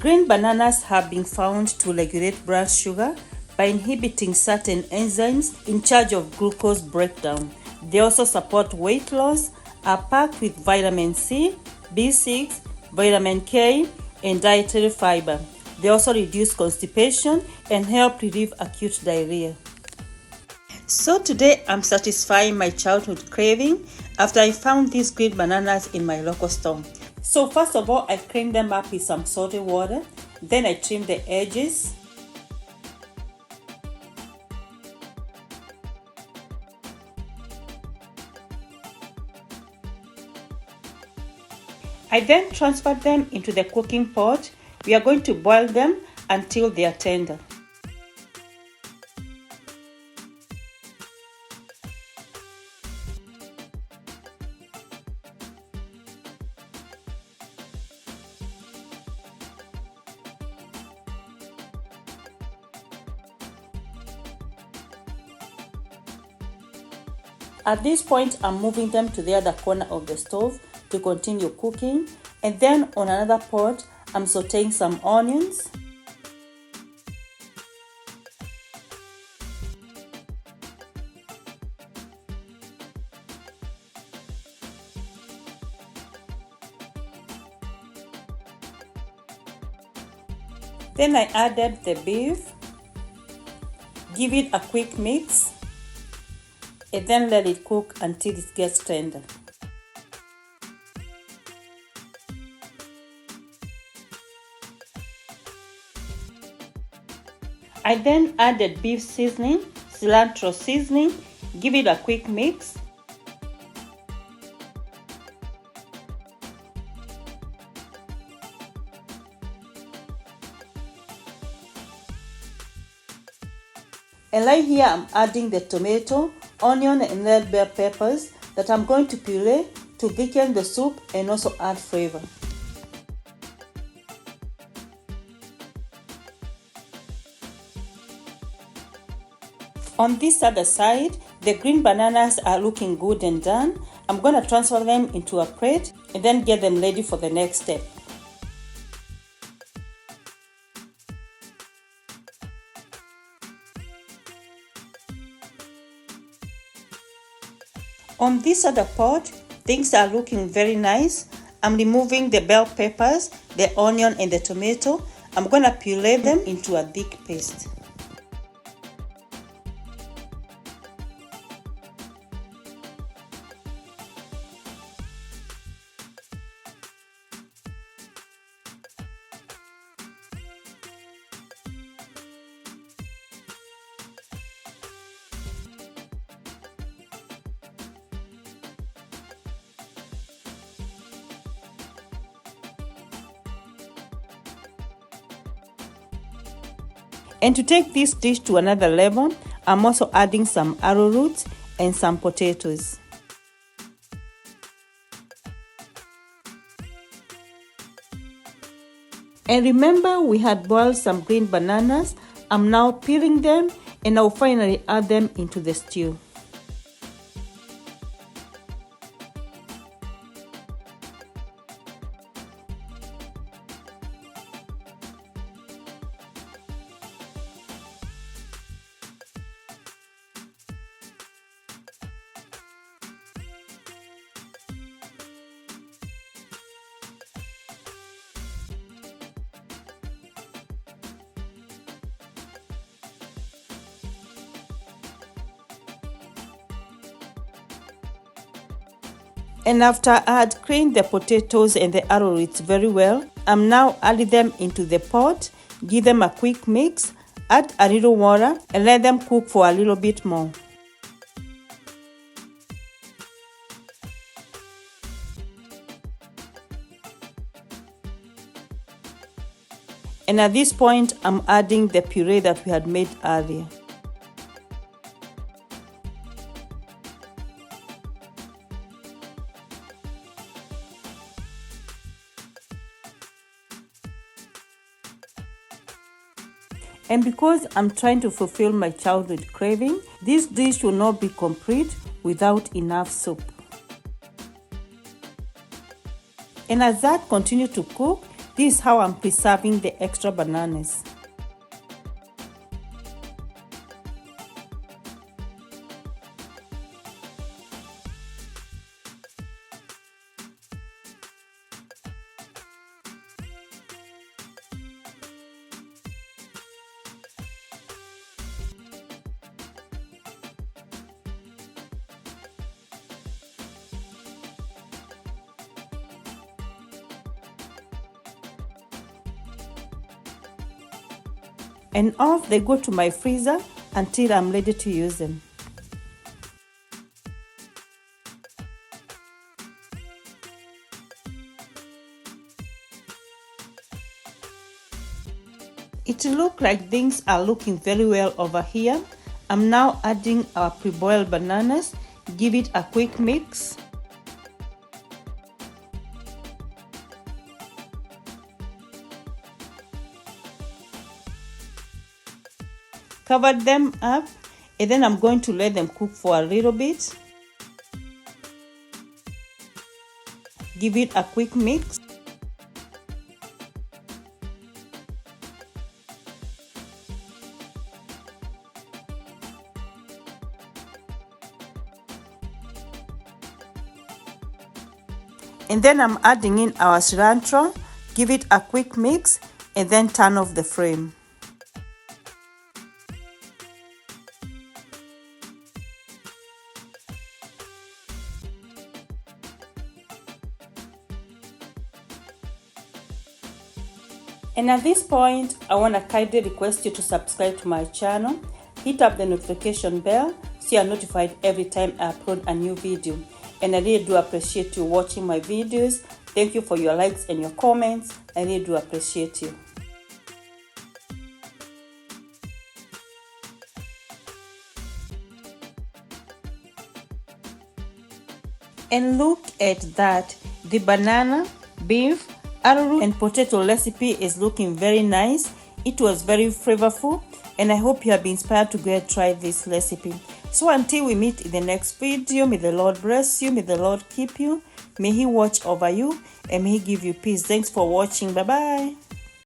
Green bananas have been found to regulate blood sugar by inhibiting certain enzymes in charge of glucose breakdown. They also support weight loss, are packed with vitamin C, B6, vitamin K, and dietary fiber. They also reduce constipation and help relieve acute diarrhea. So today I'm satisfying my childhood craving after I found these green bananas in my local store. So first of all, I clean them up with some salty water. Then I trim the edges. I then transfer them into the cooking pot. We are going to boil them until they are tender. At this point, I'm moving them to the other corner of the stove to continue cooking. And then on another pot, I'm sauteing some onions. Then I added the beef, give it a quick mix, and then let it cook until it gets tender. I then added beef seasoning, cilantro seasoning, give it a quick mix. And right here I'm adding the tomato, onion and red bell peppers that I'm going to puree to thicken the soup and also add flavor. On this other side, the green bananas are looking good and done. I'm going to transfer them into a plate and then get them ready for the next step. On this other pot, things are looking very nice. I'm removing the bell peppers, the onion and the tomato. I'm going to puree them into a thick paste. And to take this dish to another level, I'm also adding some arrowroot and some potatoes. And remember, we had boiled some green bananas. I'm now peeling them and I'll finally add them into the stew. And after I had cleaned the potatoes and the arrowroot very well, I'm now adding them into the pot, give them a quick mix, add a little water and let them cook for a little bit more. And at this point, I'm adding the puree that we had made earlier. And because I'm trying to fulfill my childhood craving, this dish will not be complete without enough soup. And as that continues to cook, This is how I'm preserving the extra bananas. And off they go to my freezer until I'm ready to use them. It looks like things are looking very well over here. I'm now adding our pre-boiled bananas. Give it a quick mix. Cover them up, and then I'm going to let them cook for a little bit. Give it a quick mix. And then I'm adding in our cilantro. Give it a quick mix, and then turn off the flame. And at this point, I want to kindly request you to subscribe to my channel. Hit up the notification bell so you are notified every time I upload a new video. And I really do appreciate you watching my videos. Thank you for your likes and your comments. I really do appreciate you. And look at that. The banana, beef, arrowroot and potato recipe is looking very nice. It was very flavorful, and I hope you have been inspired to go and try this recipe. So until we meet in the next video, may the Lord bless you, may the Lord keep you, may He watch over you, and may He give you peace. Thanks for watching. Bye bye.